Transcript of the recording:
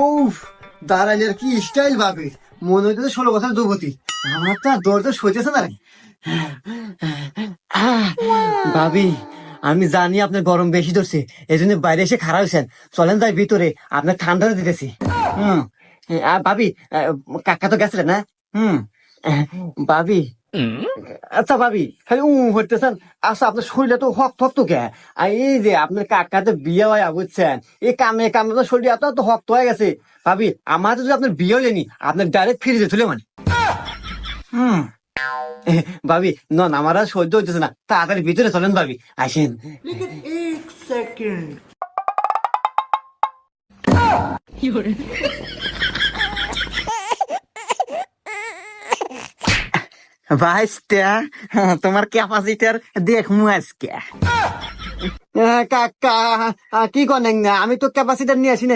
উফ, দাঁড়াইলের কি স্টাইল ভাবে, মনে হইতেছে 16 বছর যুবতী। আমার তো আর দৌড় সইতেছে না রে। ভাবি, আমি জানি আপনার গরম বেশি ধরছে, এই জন্য বাইরে এসে খাড়া হয়েছেন। চলেন যাই ভিতরে, আপনার ঠান্ডা দিতেছি। হুম। ভাবি, কাকা তো গেছিলেন না? হুম। ভাবি, আচ্ছা ভাবি, খালি হইতেছেন। আচ্ছা, আপনার শরীরে তো হক থক তো কে? আর এই যে আপনার কাকাতে বিয়ে হয় বুঝছেন, এই কামে কামে তো শরীর এত তো হক হয়ে গেছে। ভাবি, আমার যদি আপনার বিয়ে হয়নি, আপনার ডাইরেক্ট ফিরে যেতে মানে। হুম। ভাবি, নন আমার আর সহ্য হইতেছে না, তাড়াতাড়ি ভিতরে চলেন ভাবি, আসেন। लेकिन एक सेकंड। ভাইস্তা, তোমার ক্যাপাসিটার দেখমু আজকে। কাকা, কি করেন না? আমি তো ক্যাপাসিটার নিয়ে আসি না।